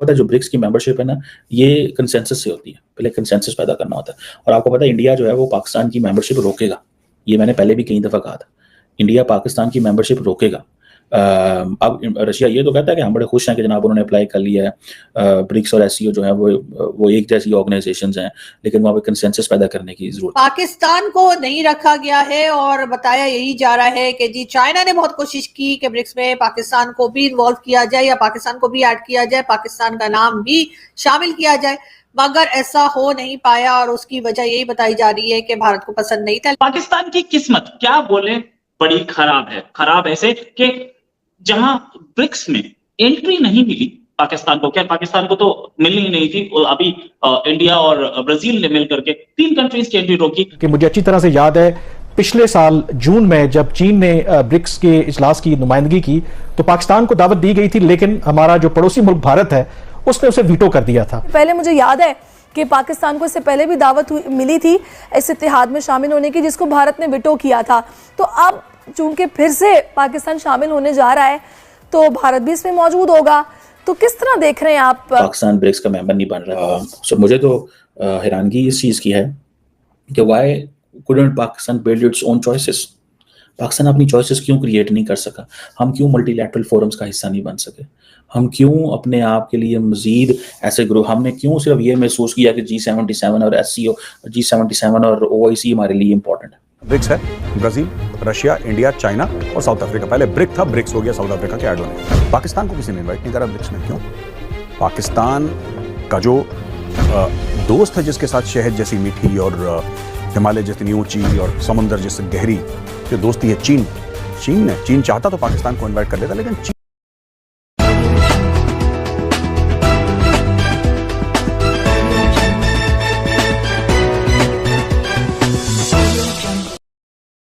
पता है जो ब्रिक्स की मेंबरशिप है ना, ये कंसेंसस से होती है। पहले कंसेंसस पैदा करना होता है और आपको पता है इंडिया जो है वो पाकिस्तान की मेंबरशिप रोकेगा। ये मैंने पहले भी कई दफ़ा कहा था। इंडिया पाकिस्तान की मेंबरशिप रोकेगा। अब रशिया ये तो कहता है कि हम बड़े खुश हैं कि जनाब उन्होंने अप्लाई कर लिया है। ब्रिक्स और एससीओ जो है वो एक जैसी ऑर्गेनाइजेशंस हैं, लेकिन वहाँ पे कंसेंसस पैदा करने की ज़रूरत है। पाकिस्तान को नहीं रखा गया है और बताया यही जा रहा है कि जी चाइना ने बहुत कोशिश की कि ब्रिक्स में पाकिस्तान को भी इन्वॉल्व किया जाए या पाकिस्तान को भी ऐड किया जाए, पाकिस्तान का नाम भी शामिल किया जाए, मगर ऐसा हो नहीं पाया और उसकी वजह यही बताई जा रही है कि भारत को पसंद नहीं था। पाकिस्तान की किस्मत क्या बोले बड़ी खराब है। खराब ऐसे कि जहां ब्रिक्स में एंट्री नहीं मिली पाकिस्तान को, क्या पाकिस्तान को तो मिलनी ही नहीं थी, अभी इंडिया और ब्राजील ने मिलकर के 3 कंट्रीज की एंट्री रोकी। कि मुझे अच्छी तरह से याद है पिछले साल जून में जब चीन ने ब्रिक्स के इजलास की नुमाइंदगी की तो पाकिस्तान को दावत दी गई थी, लेकिन हमारा जो पड़ोसी मुल्क भारत है उसने उसे वीटो कर दिया था। पहले मुझे याद है कि पाकिस्तान को इससे पहले भी दावत मिली थी इस इत्तेहाद में शामिल होने की, जिसको भारत ने वीटो किया था। तो अब चूंकि फिर से पाकिस्तान शामिल होने जा रहा है तो भारत भी इसमें मौजूद होगा। तो किस तरह देख रहे हैं आप? पाकिस्तान ब्रिक्स का मेंबर नहीं बन रहा। सो मुझे तो हैरानगी इस चीज़ की है कि why couldn't Pakistan build its own choices. Pakistan अपनी चॉइसेस क्यों क्रिएट नहीं कर सका? हम क्यों मल्टीलैटरल फोरम्स का हिस्सा नहीं बन सके? हम क्यों अपने आप के लिए मजीद ऐसे ग्रुप, हमने क्यों सिर्फ ये महसूस किया कि G77 और SCO, G77 और OIC हमारे लिए इंपॉर्टेंट है? ब्रिक्स है ब्राजील, रशिया, इंडिया, चाइना और साउथ अफ्रीका। पहले ब्रिक था, ब्रिक्स हो गया साउथ अफ्रीका के ऐड होने। पाकिस्तान को किसी ने इन्वाइट नहीं करा ब्रिक्स में। क्यों? पाकिस्तान का जो दोस्त है जिसके साथ शहद जैसी मीठी और हिमालय जितनी ऊंची और समुंदर जैसे गहरी जो दोस्ती है चीन चाहता तो पाकिस्तान को इन्वाइट कर लेता, लेकिन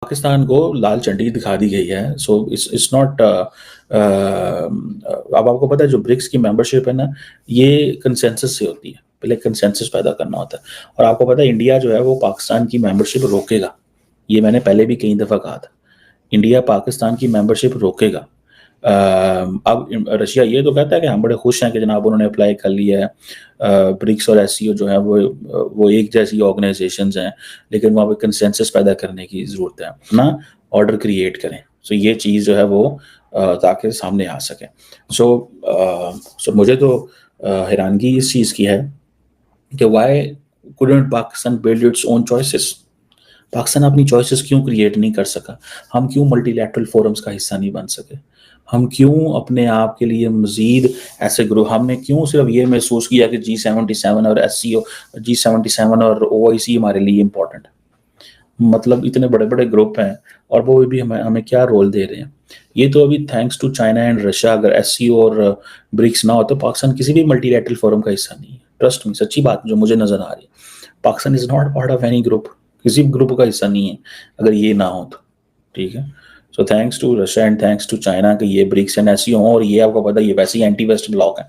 पाकिस्तान को लाल झंडी दिखा दी गई है। सो इट्स नॉट अब आपको पता है जो ब्रिक्स की मेंबरशिप है ना, ये कंसेंसस से होती है। पहले कंसेंसस पैदा करना होता है और आपको पता है इंडिया जो है वो पाकिस्तान की मेंबरशिप रोकेगा। ये मैंने पहले भी कई दफ़ा कहा था। इंडिया पाकिस्तान की मेंबरशिप रोकेगा। अब रशिया ये तो कहता है कि हम बड़े खुश हैं कि जनाब उन्होंने अप्लाई कर लिया है। ब्रिक्स और एससीओ जो है वो एक जैसी ऑर्गेनाइजेशंस हैं, लेकिन वहाँ पे कंसेंसस पैदा करने की ज़रूरत है ना, ऑर्डर क्रिएट करें। सो ये चीज़ जो है वो ताकि सामने आ सके। सो मुझे तो हैरानगी इस चीज़ की है कि why couldn't Pakistan build its own choices. Pakistan अपनी चॉइसेस क्यों क्रिएट नहीं कर सका? हम क्यों मल्टीलैटरल फोरम्स का हिस्सा नहीं बन सके? हम क्यों अपने आप के लिए मजीद ऐसे ग्रुप, हमने क्यों सिर्फ ये महसूस किया कि G77 और SCO, G77 और OIC हमारे लिए इंपॉर्टेंट है? मतलब इतने बड़े बड़े ग्रुप हैं और वो भी हमें क्या रोल दे रहे हैं? ये तो अभी thanks to China and Russia, अगर SCO और ब्रिक्स ना हो तो पाकिस्तान किसी भी मल्टीलैटरल फोरम का हिस्सा नहीं है। ट्रस्ट मी, सच्ची बात जो मुझे नजर आ रही है, Pakistan is not part of any group, किसी ग्रुप का हिस्सा नहीं है अगर ये ना हो तो। ठीक है, so thanks to Russia and thanks to China कि ये ब्रिक्स एंड SCO हो, और ये आपको पता है ये वैसे ही एंटी वेस्ट ब्लॉक है।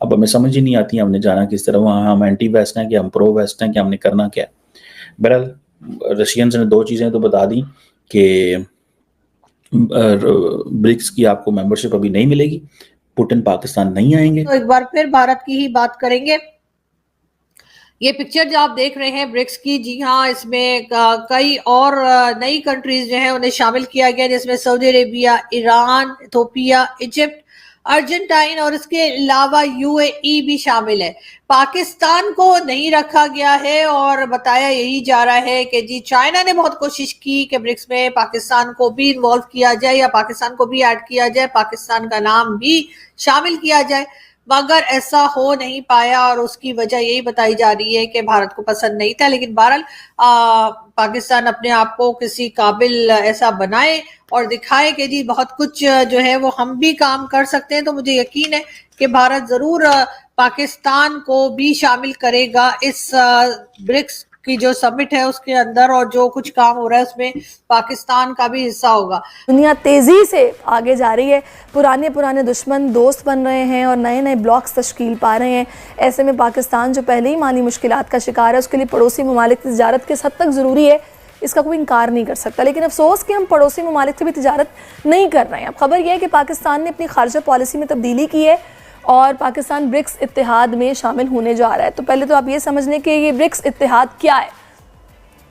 अब हमें समझ ही नहीं आती हमने जाना किस तरह, वहाँ हम एंटी वेस्ट हैं कि हम प्रो वेस्ट हैं कि हमने करना क्या है। बहरहाल रशियंस ने 2 चीज़ें तो बता दी कि ब्रिक्स की आपको मेंबरशिप अभी नहीं मिलेगी, पुतिन पाकिस्तान नहीं आएंगे। तो एक बार फिर भारत की ही बात करेंगे। ये पिक्चर जो आप देख रहे हैं ब्रिक्स की, जी हाँ, इसमें कई और नई कंट्रीज जो हैं उन्हें शामिल किया गया, जिसमें Saudi Arabia, Iran, Ethiopia, Egypt, Argentine और इसके अलावा UAE भी शामिल है। पाकिस्तान को नहीं रखा गया है और बताया यही जा रहा है कि जी चाइना ने बहुत कोशिश की कि ब्रिक्स में पाकिस्तान को भी इन्वॉल्व किया जाए या पाकिस्तान को भी ऐड किया जाए, पाकिस्तान का नाम भी शामिल किया जाए, मगर ऐसा हो नहीं पाया और उसकी वजह यही बताई जा रही है कि भारत को पसंद नहीं था। लेकिन बहरहाल पाकिस्तान अपने आप को किसी काबिल ऐसा बनाए और दिखाए कि जी बहुत कुछ जो है वो हम भी काम कर सकते हैं, तो मुझे यकीन है कि भारत जरूर पाकिस्तान को भी शामिल करेगा इस ब्रिक्स की जो समिट है उसके अंदर, और जो कुछ काम हो रहा है उसमें पाकिस्तान का भी हिस्सा होगा। दुनिया तेजी से आगे जा रही है, पुराने दुश्मन दोस्त बन रहे हैं और नए नए ब्लॉक्स तश्कील पा रहे हैं। ऐसे में पाकिस्तान जो पहले ही माली मुश्किलात का शिकार है, उसके लिए पड़ोसी ममालिक की तिजारत किस हद तक ज़रूरी है इसका कोई इनकार नहीं कर सकता। लेकिन अफसोस कि हम पड़ोसी ममालिक से भी तिजारत नहीं कर रहे हैं। अब खबर यह है कि पाकिस्तान ने अपनी खारजा पॉलिसी में तब्दीली की है और पाकिस्तान ब्रिक्स इत्तेहाद में शामिल होने जा रहा है। तो पहले तो आप ये समझ लें कि ये ब्रिक्स इत्तेहाद क्या है।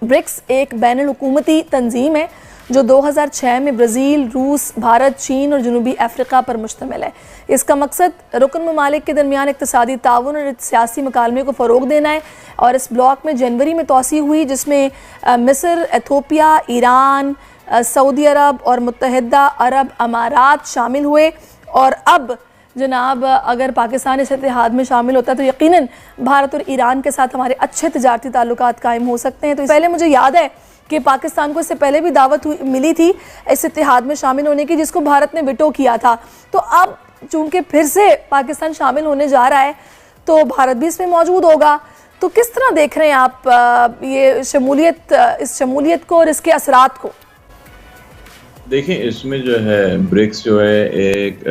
ब्रिक्स एक बैनुल-हुकूमती तंजीम है जो 2006 में ब्राज़ील, रूस, भारत, चीन और जनूबी अफ्रीका पर मुश्तमिल है। इसका मकसद रुकन ममालिक के दरमियान इक़्तिसादी ताउन और सियासी मकालमे को फ़रोग़ देना है। और इस ब्लॉक में जनवरी में तोसी हुई जिसमें मिस्र, एथोपिया, ईरान, सऊदी अरब और मुत्तहिदा अरब अमारात शामिल हुए। और अब जनाब अगर पाकिस्तान इस इत्तेहाद में शामिल होता है तो यकीनन भारत और ईरान के साथ हमारे अच्छे तिजारती ताल्लुकात कायम हो सकते हैं। तो पहले मुझे याद है कि पाकिस्तान को इससे पहले भी दावत मिली थी इस इत्तेहाद में शामिल होने की, जिसको भारत ने विटो किया था। तो अब चूंकि फिर से पाकिस्तान शामिल होने जा रहा है तो भारत भी इसमें मौजूद होगा। तो किस तरह देख रहे हैं आप ये इस शमूलियत को और इसके असरात को? देखिए, इसमें जो है ब्रिक्स जो है एक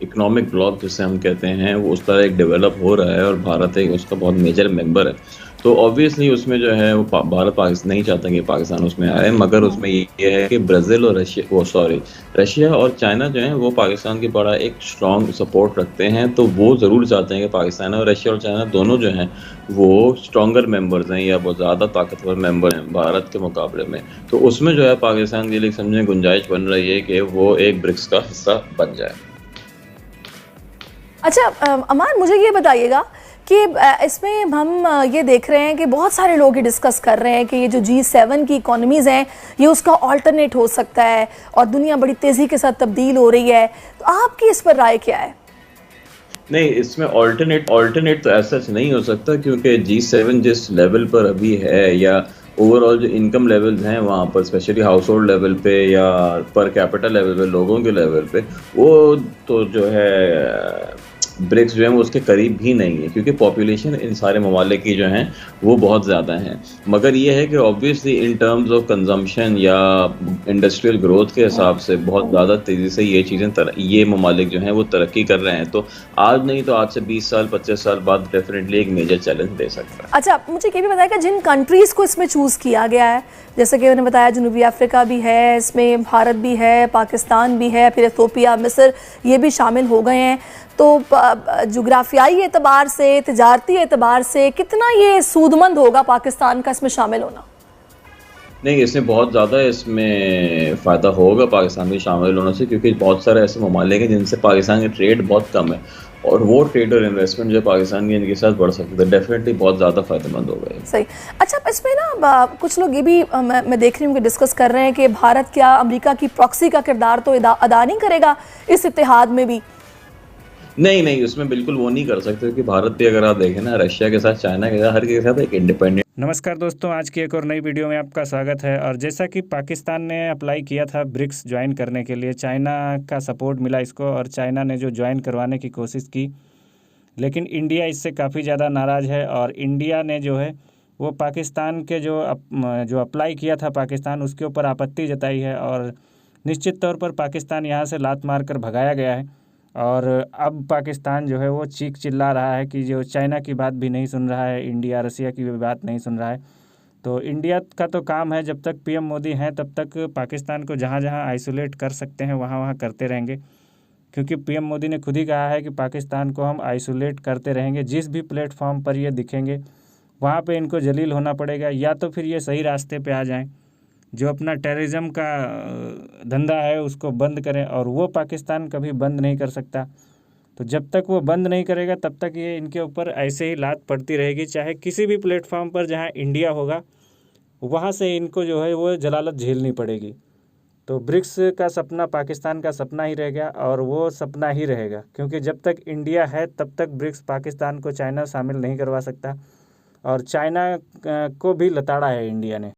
इकोनॉमिक ब्लॉक जिसे हम कहते हैं वो उस तरह एक डेवलप हो रहा है और भारत एक उसका बहुत मेजर मेंबर है। तो ऑब्वियसली उसमें जो है वो भारत पाकिस्तान नहीं चाहता कि पाकिस्तान उसमें आए, मगर उसमें ये है कि ब्राज़ील और रशिया और चाइना जो है वो पाकिस्तान की बड़ा एक स्ट्रॉन्ग सपोर्ट रखते हैं। तो वो ज़रूर चाहते हैं कि पाकिस्तान और रशिया और चाइना दोनों जो हैं वो स्ट्रॉन्गर मेंबर्स हैं या बहुत ज़्यादा ताकतवर मेंबर हैं भारत के मुकाबले में। तो उसमें जो है पाकिस्तान के लिए समझें गुंजाइश बन रही है कि वो एक ब्रिक्स का हिस्सा बन जाए। अच्छा अमान, मुझे ये बताइएगा कि इसमें हम ये देख रहे हैं कि बहुत सारे लोग ये डिस्कस कर रहे हैं कि ये जो G7 की इकोनॉमीज़ हैं ये उसका ऑल्टरनेट हो सकता है और दुनिया बड़ी तेज़ी के साथ तब्दील हो रही है। तो आपकी इस पर राय क्या है? नहीं, इसमें ऑल्टरनेट तो ऐसा नहीं हो सकता, क्योंकि G7 जिस लेवल पर अभी है या ओवरऑल जो इनकम लेवल्स हैं वहाँ पर स्पेशली हाउस होल्ड लेवल पे या पर कैपिटल लेवल पे लोगों के लेवल पे वो तो जो है ब्रिक्स जो है वो उसके करीब भी नहीं है, क्योंकि पॉपुलेशन इन सारे ममालिक की जो हैं वो बहुत ज़्यादा हैं। मगर ये है कि obviously in terms of consumption या इंडस्ट्रियल ग्रोथ के हिसाब से बहुत ज़्यादा तेज़ी से ये चीज़ें ये ममालिक जो हैं वो तरक्की कर रहे हैं। तो आज नहीं तो आज से 20 साल 25 साल बाद डेफिनेटली एक मेजर चैलेंज दे सकता है। अच्छा, मुझे ये भी बताया जिन कंट्रीज़ को इसमें चूज़ किया गया है, जैसे कि उन्होंने बताया जनूबी अफ्रीका भी है, इसमें भारत भी है, पाकिस्तान भी है, फिर एथोपिया, मिस्र, ये भी शामिल हो गए हैं। तो जोग्राफियाई एतबार से, तिजारती एतबार से कितना ये सूदमंद होगा पाकिस्तान का इसमें शामिल होना? नहीं, इसमें बहुत ज़्यादा इसमें फ़ायदा होगा पाकिस्तान के शामिल होने से, क्योंकि बहुत सारे ऐसे ममालिक हैं जिनसे पाकिस्तान की ट्रेड बहुत कम है और वो ट्रेड और इन्वेस्टमेंट जो पाकिस्तान की इनके साथ बढ़ सकती है, डेफिनेटली बहुत ज़्यादा फ़ायदेमंद होगा। सही। अच्छा, इसमें ना कुछ लोग ये भी मैं देख रही हूँ कि डिस्कस कर रहे हैं कि भारत क्या अमेरिका की प्रॉक्सी का किरदार तो अदा नहीं करेगा इस इत्तेहाद में भी? नहीं, उसमें बिल्कुल वो नहीं कर सकते, क्योंकि भारत भी अगर आप देखें ना, रशिया के साथ, चाइना के साथ, हर के साथ एक इंडिपेंडेंट। नमस्कार दोस्तों, आज की एक और नई वीडियो में आपका स्वागत है। और जैसा कि पाकिस्तान ने अप्लाई किया था ब्रिक्स ज्वाइन करने के लिए, चाइना का सपोर्ट मिला इसको और चाइना ने जो ज्वाइन करवाने की कोशिश की, लेकिन इंडिया इससे काफ़ी ज़्यादा नाराज़ है। और इंडिया ने जो है वो पाकिस्तान के जो अप्लाई किया था पाकिस्तान, उसके ऊपर आपत्ति जताई है और निश्चित तौर पर पाकिस्तान यहाँ से लात मार कर भगाया गया है। और अब पाकिस्तान जो है वो चीख चिल्ला रहा है कि जो चाइना की बात भी नहीं सुन रहा है, इंडिया रसिया की भी बात नहीं सुन रहा है। तो इंडिया का तो काम है, जब तक पीएम मोदी हैं तब तक पाकिस्तान को जहाँ जहाँ आइसोलेट कर सकते हैं वहाँ वहाँ करते रहेंगे, क्योंकि पीएम मोदी ने खुद ही कहा है कि पाकिस्तान को हम आइसोलेट करते रहेंगे। जिस भी प्लेटफॉर्म पर ये दिखेंगे वहाँ पे इनको जलील होना पड़ेगा, या तो फिर ये सही रास्ते पे आ जाएं, जो अपना टेररिज्म का धंधा है उसको बंद करें, और वो पाकिस्तान कभी बंद नहीं कर सकता। तो जब तक वो बंद नहीं करेगा तब तक ये इनके ऊपर ऐसे ही लात पड़ती रहेगी, चाहे किसी भी प्लेटफॉर्म पर जहाँ इंडिया होगा वहाँ से इनको जो है वो जलालत झेलनी पड़ेगी। तो ब्रिक्स का सपना पाकिस्तान का सपना ही रह गया और वो सपना ही रहेगा, क्योंकि जब तक इंडिया है तब तक ब्रिक्स पाकिस्तान को चाइना शामिल नहीं करवा सकता, और चाइना को भी लताड़ा है इंडिया ने।